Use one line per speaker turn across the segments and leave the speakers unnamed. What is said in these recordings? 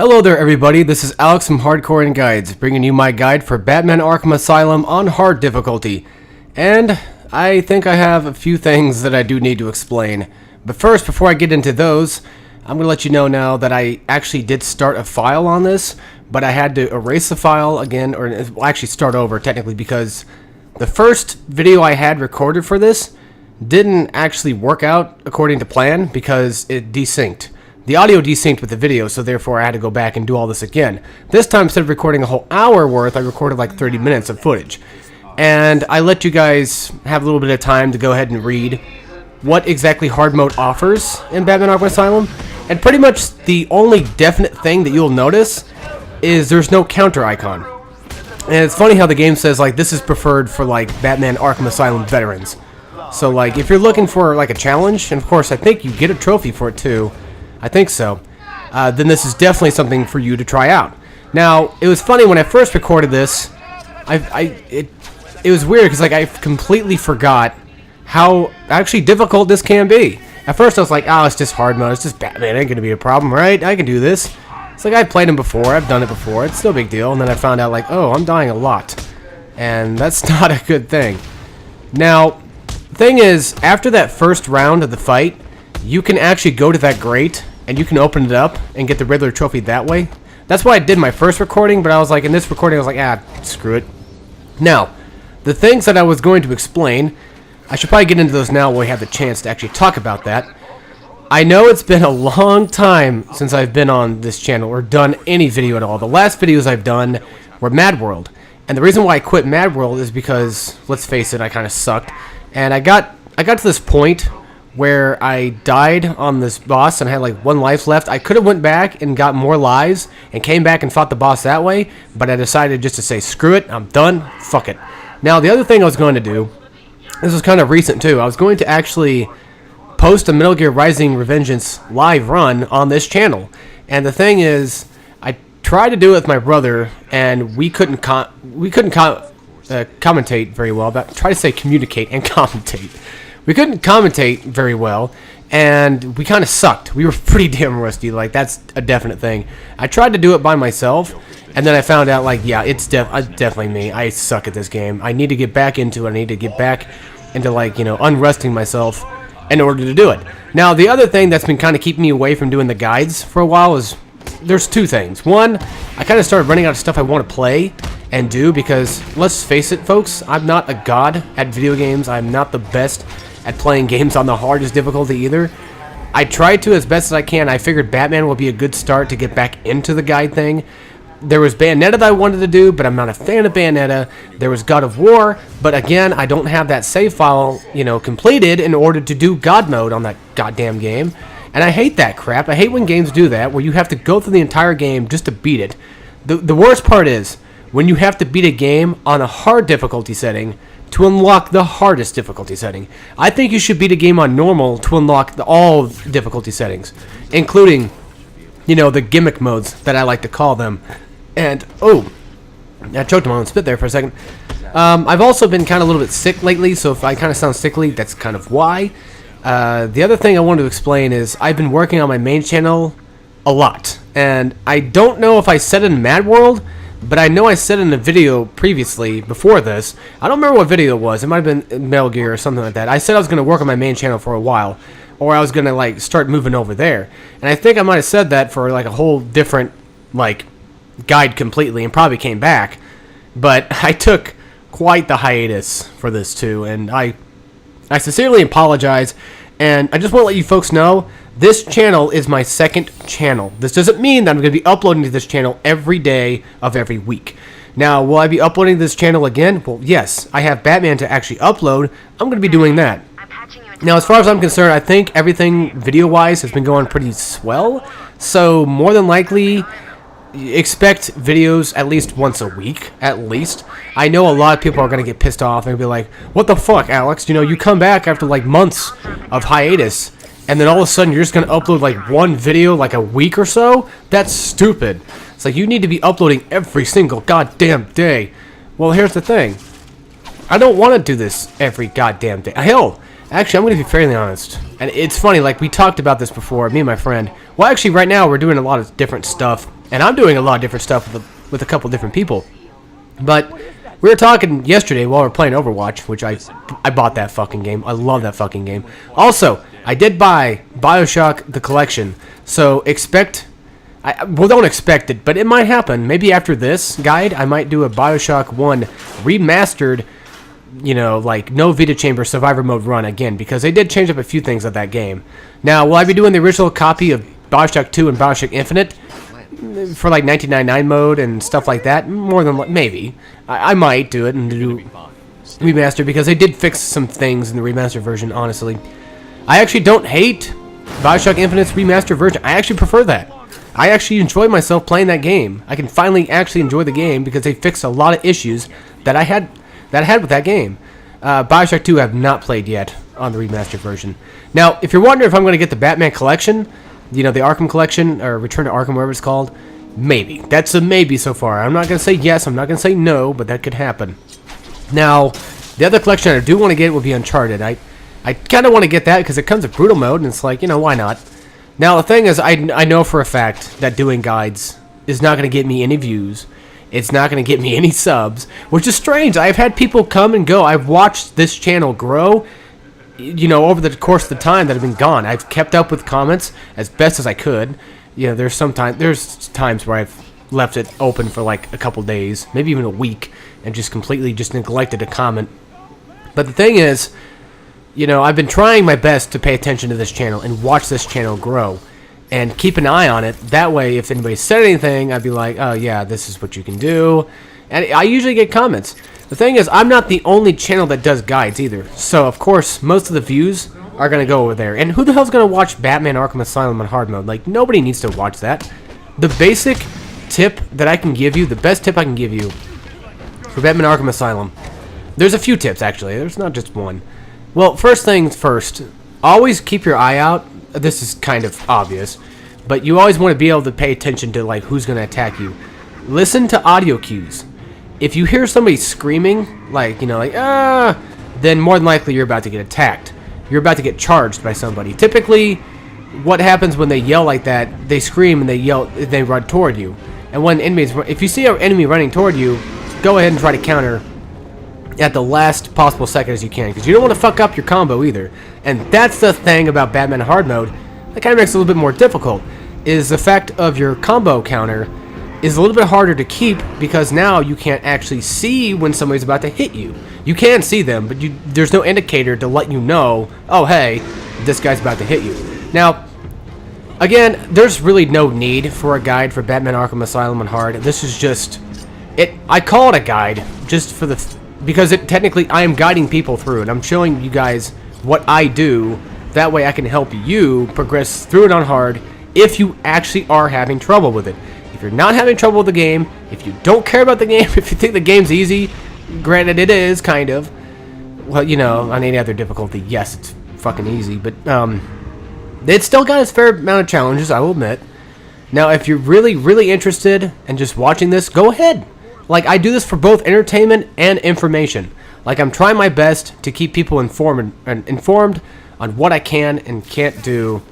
Hello there everybody, this is Alex from Hardcore and Guides, bringing you my guide for Batman Arkham Asylum on hard difficulty. And I think I have a few things that I do need to explain. But first, before I get into those, I'm going to let you know now that I actually did start a file on this, but I had to erase the file again, or well, actually start over technically, because the first video I had recorded for this didn't actually work out according to plan because it desynced. The audio desynced with the video, so therefore I had to go back and do all this again. This time, instead of recording a whole hour worth, I recorded like 30 minutes of footage. And I let you guys have a little bit of time to go ahead and read what exactly hard mode offers in Batman Arkham Asylum. And pretty much the only definite thing that you'll notice is there's no counter icon. And it's funny how the game says, like, this is preferred for, like, Batman Arkham Asylum veterans. So, like, if you're looking for, like, a challenge, and of course I think you get a trophy for it too, I think so, then this is definitely something for you to try out. Now, it was funny when I first recorded this, it was weird because like I completely forgot how actually difficult this can be. At first I was like, oh, it's just hard mode, it's just Batman, ain't gonna be a problem, right? I can do this. It's like I've played him before, I've done it before, it's no big deal. And then I found out like, oh, I'm dying a lot. And that's not a good thing. Now, the thing is, after that first round of the fight, you can actually go to that grate and you can open it up and get the Riddler trophy that way. That's why I did my first recording, but I was like, in this recording, I was like, ah, screw it. Now, the things that I was going to explain, I should probably get into those now when we have the chance to actually talk about that. I know it's been a long time since I've been on this channel or done any video at all. The last videos I've done were Mad World. And the reason why I quit Mad World is because, let's face it, I kind of sucked. And I got to this point where I died on this boss and I had like 1 life left. I could have went back and got more lives and came back and fought the boss that way, but I decided just to say, screw it, I'm done, fuck it. Now, the other thing I was going to do, this was kind of recent too, I was going to actually post a Metal Gear Rising Revengeance live run on this channel. And the thing is, I tried to do it with my brother, and we couldn't commentate very well, but try to say communicate and commentate. We couldn't commentate very well, and we kind of sucked. We were pretty damn rusty, like, that's a definite thing. I tried to do it by myself, and then I found out, like, yeah, it's definitely me. I suck at this game. I need to get back into it. I need to get back into, like, you know, unrusting myself in order to do it. Now, the other thing that's been kind of keeping me away from doing the guides for a while is, there's 2 things. One, I kind of started running out of stuff I want to play and do, because, let's face it, folks, I'm not a god at video games. I'm not the best at playing games on the hardest difficulty either. I tried to as best as I can. I figured Batman would be a good start to get back into the guide thing. There was Bayonetta that I wanted to do, but I'm not a fan of Bayonetta. There was God of War, but again, I don't have that save file, you know, completed in order to do God mode on that goddamn game. And I hate that crap. I hate when games do that, where you have to go through the entire game just to beat it. The worst part is when you have to beat a game on a hard difficulty setting to unlock the hardest difficulty setting. I think you should beat a game on normal to unlock all difficulty settings, including, you know, the gimmick modes that I like to call them. And, oh, I choked on my own spit there for a second. I've also been kind of a little bit sick lately, so if I kind of sound sickly, that's kind of why. The other thing I wanted to explain is I've been working on my main channel a lot. And I don't know if I said it in Mad World, but I know I said in a video previously, before this, I don't remember what video it was, it might have been Metal Gear or something like that. I said I was going to work on my main channel for a while, or I was going to, like, start moving over there. And I think I might have said that for, like, a whole different, like, guide completely, and probably came back. But I took quite the hiatus for this, too, and I sincerely apologize, and I just want to let you folks know, this channel is my second channel. This doesn't mean that I'm going to be uploading to this channel every day of every week. Now, will I be uploading to this channel again? Well, yes. I have Batman to actually upload. I'm going to be doing that. Now, as far as I'm concerned, I think everything video-wise has been going pretty swell. So, more than likely, expect videos at least once a week, at least. I know a lot of people are going to get pissed off and be like, what the fuck, Alex? You know, you come back after, like, months of hiatus, and then all of a sudden you're just going to upload like 1 video like a week or so? That's stupid. It's like you need to be uploading every single goddamn day. Well, here's the thing. I don't want to do this every goddamn day. Hell, actually, I'm going to be fairly honest. And it's funny, like we talked about this before, me and my friend. Well, actually, right now we're doing a lot of different stuff and I'm doing a lot of different stuff with a couple different people. But we were talking yesterday while we were playing Overwatch, which I bought that fucking game. I love that fucking game. Also, I did buy BioShock the collection, so well, don't expect it, but it might happen. Maybe after this guide, I might do a BioShock 1 remastered, you know, like no Vita Chamber survivor mode run again, because they did change up a few things of that game. Now, will I be doing the original copy of BioShock 2 and BioShock Infinite for like 1999 mode and stuff like that? More than maybe. I might do it and do remaster, because they did fix some things in the remastered version, honestly. I actually don't hate BioShock Infinite's remastered version. I actually prefer that. I actually enjoy myself playing that game. I can finally actually enjoy the game because they fixed a lot of issues that I had with that game. BioShock 2 I have not played yet on the remastered version. Now, if you're wondering if I'm going to get the Batman collection, you know, the Arkham collection, or Return to Arkham, whatever it's called, maybe. That's a maybe so far. I'm not going to say yes, I'm not going to say no, but that could happen. Now, the other collection I do want to get will be Uncharted. I kind of want to get that because it comes with brutal mode, and it's like, you know, why not? Now, the thing is, I know for a fact that doing guides is not going to get me any views. It's not going to get me any subs, which is strange. I've had people come and go. I've watched this channel grow, you know, over the course of the time that I've been gone. I've kept up with comments as best as I could. You know, there's times where I've left it open for like a couple days, maybe even a week, and just completely just neglected to comment. But the thing is, you know, I've been trying my best to pay attention to this channel and watch this channel grow and keep an eye on it. That way, if anybody said anything, I'd be like, oh yeah, this is what you can do. And I usually get comments. The thing is, I'm not the only channel that does guides either. So, of course, most of the views are going to go over there. And who the hell's going to watch Batman Arkham Asylum on hard mode? Like, nobody needs to watch that. The basic tip that I can give you, the best tip I can give you for Batman Arkham Asylum, there's a few tips, actually. There's not just one. Well, first things first, always keep your eye out. This is kind of obvious, but you always want to be able to pay attention to like who's going to attack you. Listen to audio cues. If you hear somebody screaming, like, you know, like, then more than likely you're about to get attacked. You're about to get charged by somebody. Typically, what happens when they yell like that, they scream and they yell, they run toward you. And when enemies, if you see an enemy running toward you, go ahead and try to counter at the last possible second as you can, because you don't want to fuck up your combo either. And that's the thing about Batman hard mode that kind of makes it a little bit more difficult, is the fact of your combo counter is a little bit harder to keep, because now you can't actually see when somebody's about to hit you. You can see them, but there's no indicator to let you know, oh hey, this guy's about to hit you. Now, again, there's really no need for a guide for Batman Arkham Asylum on hard. This is just it. I call it a guide just for because technically I am guiding people through it. I'm showing you guys what I do. That way I can help you progress through it on hard if you actually are having trouble with it. If you're not having trouble with the game, if you don't care about the game, if you think the game's easy, granted it is kind of, well, you know, on any other difficulty, yes, it's fucking easy, but it's still got its fair amount of challenges, I will admit. Now, if you're really, really interested in just watching this, go ahead. Like, I do this for both entertainment and information. Like, I'm trying my best to keep people informed on what I can and can't do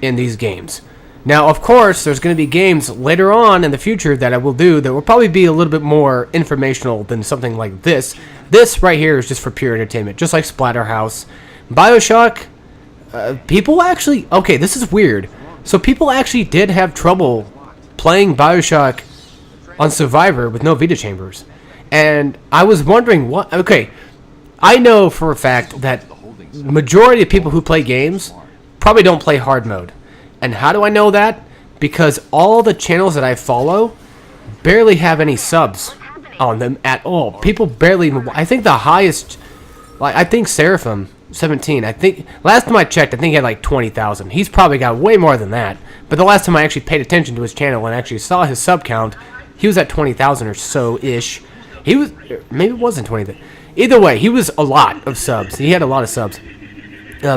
in these games. Now, of course, there's going to be games later on in the future that I will do that will probably be a little bit more informational than something like this. This right here is just for pure entertainment, just like Splatterhouse. BioShock, people actually... Okay, this is weird. So people actually did have trouble playing BioShock on Survivor with no Vita Chambers. And I was wondering what... Okay, I know for a fact that majority of people who play games probably don't play hard mode. And how do I know that? Because all the channels that I follow barely have any subs on them at all. People barely... I think the highest... Like, I think Seraphim 17. I think... Last time I checked, I think he had like 20,000. He's probably got way more than that. But the last time I actually paid attention to his channel and actually saw his sub count, he was at 20,000 or so-ish. He was... Maybe it wasn't 20,000. Either way, he was a lot of subs. He had a lot of subs.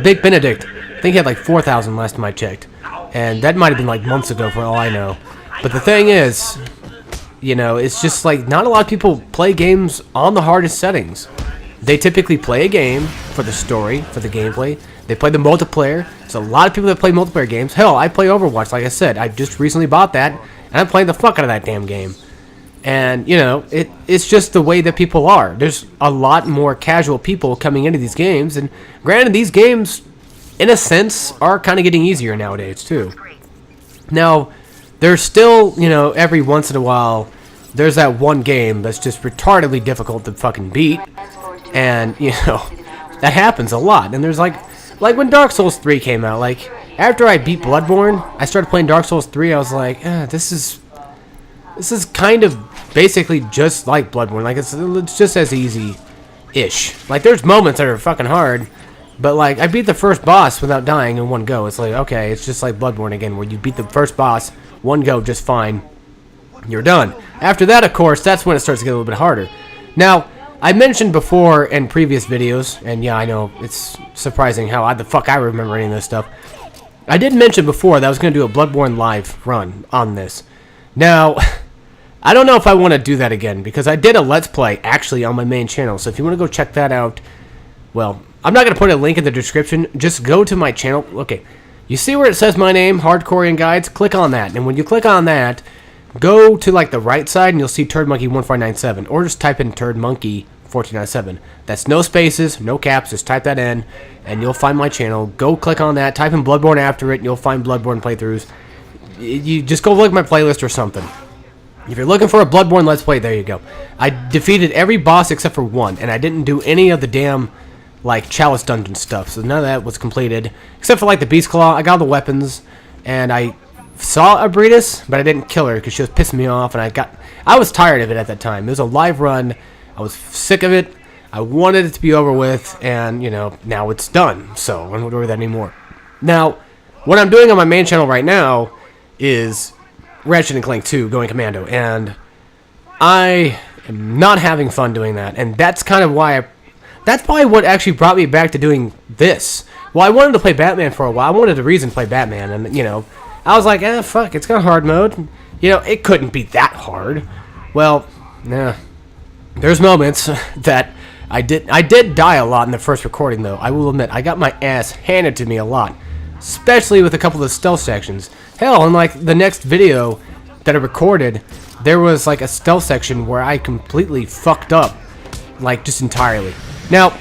Big Benedict, I think he had like 4,000 last time I checked. And that might have been like months ago for all I know. But the thing is, you know, it's just like not a lot of people play games on the hardest settings. They typically play a game for the story, for the gameplay. They play the multiplayer. There's a lot of people that play multiplayer games. Hell, I play Overwatch, like I said. I just recently bought that. and I'm playing the fuck out of that damn game. And, you know, it's just the way that people are. There's a lot more casual people coming into these games, and granted, these games, in a sense, are kind of getting easier nowadays, too. Now, there's still, you know, every once in a while, there's that one game that's just retardedly difficult to fucking beat, and, you know, that happens a lot. And there's like when Dark Souls 3 came out, like, after I beat Bloodborne, I started playing Dark Souls 3, I was like, this is kind of basically just like Bloodborne. Like, it's just as easy-ish. Like, there's moments that are fucking hard, but, like, I beat the first boss without dying in one go. It's like, okay, it's just like Bloodborne again, where you beat the first boss, one go, just fine. You're done. After that, of course, that's when it starts to get a little bit harder. Now, I mentioned before in previous videos, and yeah, I know, it's surprising how the fuck I remember any of this stuff. I did mention before that I was going to do a Bloodborne live run on this. Now, I don't know if I want to do that again, because I did a Let's Play, actually, on my main channel, so if you want to go check that out, well, I'm not going to put a link in the description, just go to my channel. Okay, you see where it says my name, Hardcorean Guides? Click on that, and when you click on that, go to, like, the right side, and you'll see TurdMonkey1497, or just type in TurdMonkey1497. That's no spaces, no caps, just type that in, and you'll find my channel. Go click on that, type in Bloodborne after it, and you'll find Bloodborne playthroughs. You just go look at my playlist or something. If you're looking for a Bloodborne Let's Play, there you go. I defeated every boss except for one, and I didn't do any of the damn, like, Chalice Dungeon stuff, so none of that was completed. Except for, like, the Beast Claw, I got all the weapons, and I saw a Breedis, but I didn't kill her because she was pissing me off, and I was tired of it at that time. It was a live run. I was sick of it. I wanted it to be over with, and, you know, now it's done, so I don't worry that anymore. Now, what I'm doing on my main channel right now is Ratchet & Clank 2 Going Commando, and I am not having fun doing that, and that's kind of why that's probably what actually brought me back to doing this. Well, I wanted to play Batman for a while. I wanted a reason to play Batman, and, you know, I was like, fuck, it's got hard mode. You know, it couldn't be that hard. Well, nah. There's moments that I did die a lot in the first recording, though. I will admit, I got my ass handed to me a lot. Especially with a couple of the stealth sections. Hell, in, like, the next video that I recorded, there was, like, a stealth section where I completely fucked up. Like, just entirely. Now,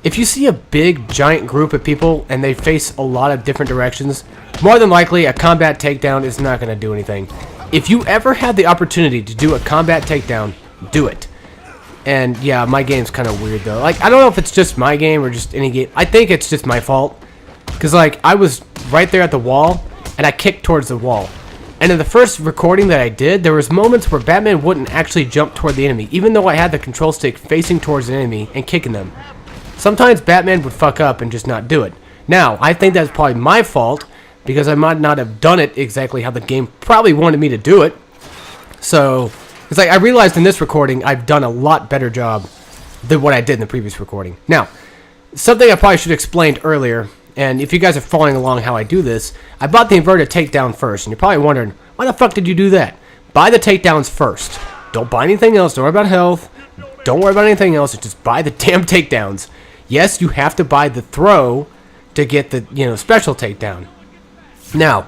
if you see a big, giant group of people, and they face a lot of different directions, more than likely, a combat takedown is not going to do anything. If you ever have the opportunity to do a combat takedown, do it. And, yeah, my game's kind of weird, though. Like, I don't know if it's just my game or just any game. I think it's just my fault. Because, like, I was right there at the wall, and I kicked towards the wall. And in the first recording that I did, there was moments where Batman wouldn't actually jump toward the enemy, even though I had the control stick facing towards the enemy and kicking them. Sometimes Batman would fuck up and just not do it. Now, I think that's probably my fault, because I might not have done it exactly how the game probably wanted me to do it. So, it's like I realized in this recording I've done a lot better job than what I did in the previous recording. Now, something I probably should have explained earlier, and if you guys are following along how I do this, I bought the inverted takedown first, and you're probably wondering, why the fuck did you do that? Buy the takedowns first. Don't buy anything else. Don't worry about health. Don't worry about anything else. Just buy the damn takedowns. Yes, you have to buy the throw to get the, you know, special takedown. Now,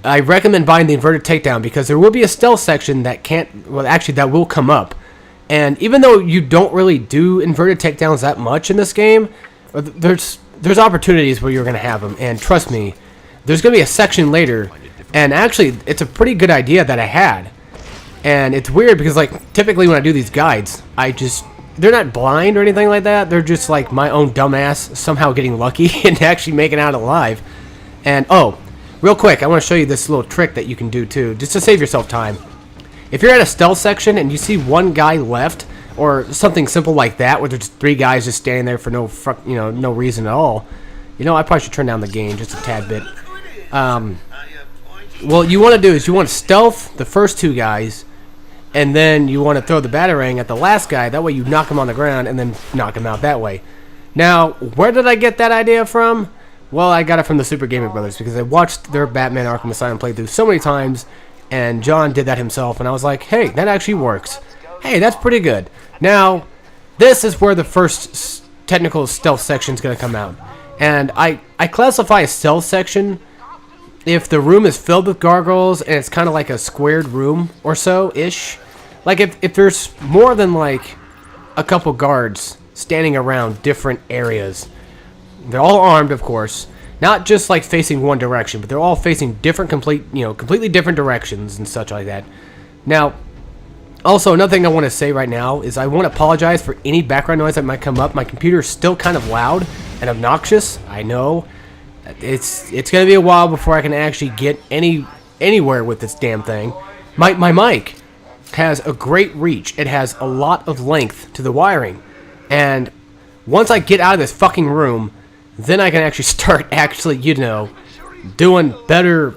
I recommend buying the inverted takedown because there will be a stealth section that can't, well, actually, that will come up. And even though you don't really do inverted takedowns that much in this game, there's opportunities where you're going to have them. And trust me, there's going to be a section later. And actually, it's a pretty good idea that I had. And it's weird because, like, typically when I do these guides, they're not blind or anything like that. They're just, like, my own dumbass somehow getting lucky and actually making it out alive. And, oh, real quick, I want to show you this little trick that you can do, too, just to save yourself time. If you're at a stealth section and you see one guy left, or something simple like that, where there's 3 guys just standing there for no reason at all, you know, I probably should turn down the gain just a tad bit. What you want to do is you want to stealth the first 2 guys, and then you want to throw the batarang at the last guy. That way you knock him on the ground and then knock him out that way. Now, where did I get that idea from? Well, I got it from the Super Gamer Brothers because I watched their Batman Arkham Asylum playthrough so many times, and John did that himself, and I was like, hey, that actually works. Hey, that's pretty good. Now, this is where the first technical stealth section is going to come out. And I classify a stealth section if the room is filled with gargoyles and it's kind of like a squared room or so-ish, like if there's more than like a couple guards standing around different areas, they're all armed, of course, not just like facing one direction, but they're all facing different, completely different directions and such like that. Now, also, another thing I want to say right now is I want to apologize for any background noise that might come up. My computer is still kind of loud and obnoxious. I know. It's going to be a while before I can actually get anywhere with this damn thing. My mic has a great reach. It has a lot of length to the wiring. And once I get out of this fucking room, then I can actually start doing better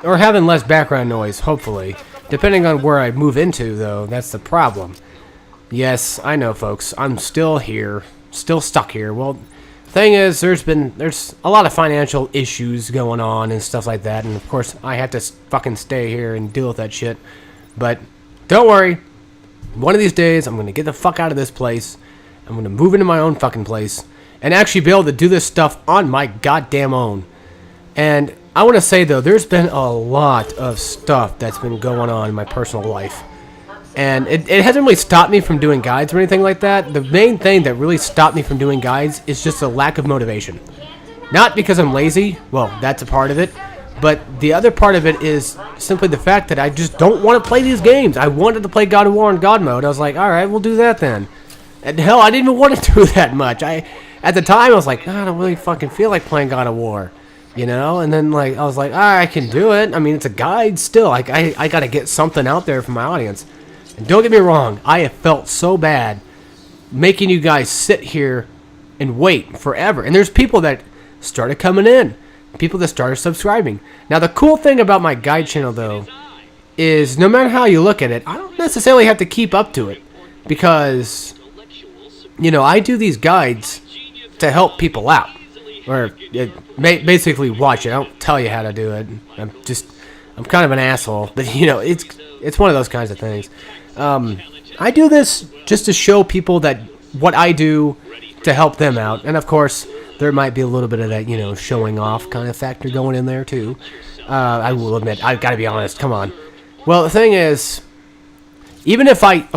or having less background noise, hopefully. Depending on where I move into, though, that's the problem. Yes, I know, folks. I'm still here. Still stuck here. Well, thing is, there's a lot of financial issues going on and stuff like that. And, of course, I have to fucking stay here and deal with that shit. But don't worry. One of these days, I'm going to get the fuck out of this place. I'm going to move into my own fucking place. And actually be able to do this stuff on my goddamn own. And I want to say, though, there's been a lot of stuff that's been going on in my personal life. And it hasn't really stopped me from doing guides or anything like that. The main thing that really stopped me from doing guides is just a lack of motivation. Not because I'm lazy. Well, that's a part of it. But the other part of it is simply the fact that I just don't want to play these games. I wanted to play God of War in God mode. I was like, all right, we'll do that then. And hell, I didn't even want to do that much. At the time, I was like, I don't really fucking feel like playing God of War. You know, and then like I was like, I can do it. I mean, it's a guide still. Like I got to get something out there for my audience. And don't get me wrong, I have felt so bad making you guys sit here and wait forever. And there's people that started coming in, people that started subscribing. Now, the cool thing about my guide channel, though, is no matter how you look at it, I don't necessarily have to keep up to it because, I do these guides to help people out. Or basically watch it. I don't tell you how to do it. I'm kind of an asshole. But, it's one of those kinds of things. I do this just to show people that what I do to help them out. And, of course, there might be a little bit of that, showing off kind of factor going in there, too. I will admit, I've got to be honest. Come on. Well, the thing is, even if I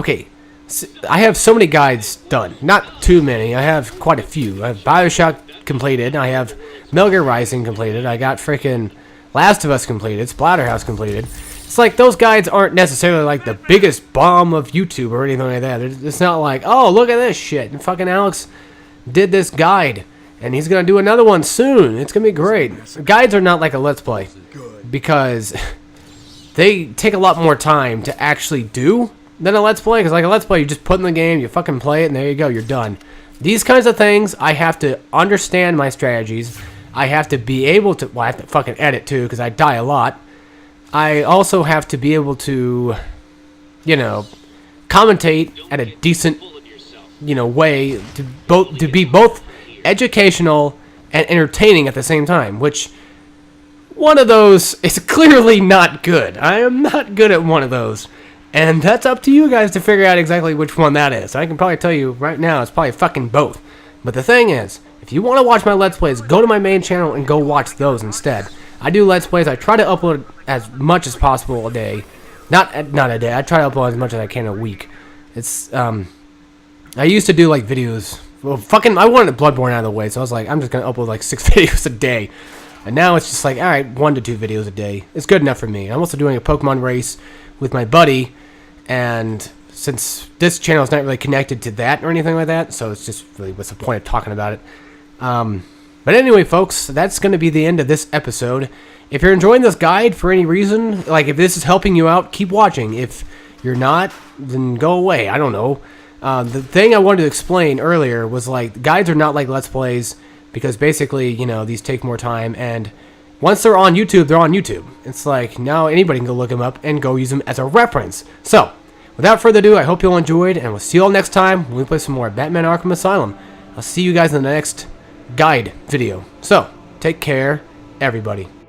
have so many guides done. Not too many. I have quite a few. I have Bioshock completed. I have Metal Gear Rising completed. I got freaking Last of Us completed. Splatterhouse completed. It's like those guides aren't necessarily like the biggest bomb of YouTube or anything like that. It's not like, oh, look at this shit. And fucking Alex did this guide. And he's going to do another one soon. It's going to be great. Guides are not like a Let's Play. Because they take a lot more time to actually do than a Let's Play. Because like a Let's Play, you just put in the game, you fucking play it, and there you go, you're done. These kinds of things, I have to understand my strategies. I have to be able to, well, I have to fucking edit too, because I die a lot. I also have to be able to, commentate at a decent, way to be both educational and entertaining at the same time, which one of those is clearly not good. I am not good at one of those. And that's up to you guys to figure out exactly which one that is. I can probably tell you right now it's probably fucking both. But the thing is, if you want to watch my Let's Plays, go to my main channel and go watch those instead. I do Let's Plays. I try to upload as much as possible a day. Not a day. I try to upload as much as I can a week. It's, I used to do, like, videos. Well, I wanted Bloodborne out of the way, so I was like, I'm just going to upload, like, 6 videos a day. And now it's just like, alright, 1 to 2 videos a day. It's good enough for me. I'm also doing a Pokemon race with my buddy. And since this channel is not really connected to that or anything like that, so it's just really, what's the point of talking about it? But anyway, folks, that's going to be the end of this episode. If you're enjoying this guide for any reason, like if this is helping you out, keep watching. If you're not, then go away. I don't know. The thing I wanted to explain earlier was like, guides are not like Let's Plays because basically, these take more time. And once they're on YouTube, they're on YouTube. It's like, now anybody can go look them up and go use them as a reference. So, without further ado, I hope you all enjoyed, and we'll see you all next time when we play some more Batman Arkham Asylum. I'll see you guys in the next guide video. So, take care, everybody.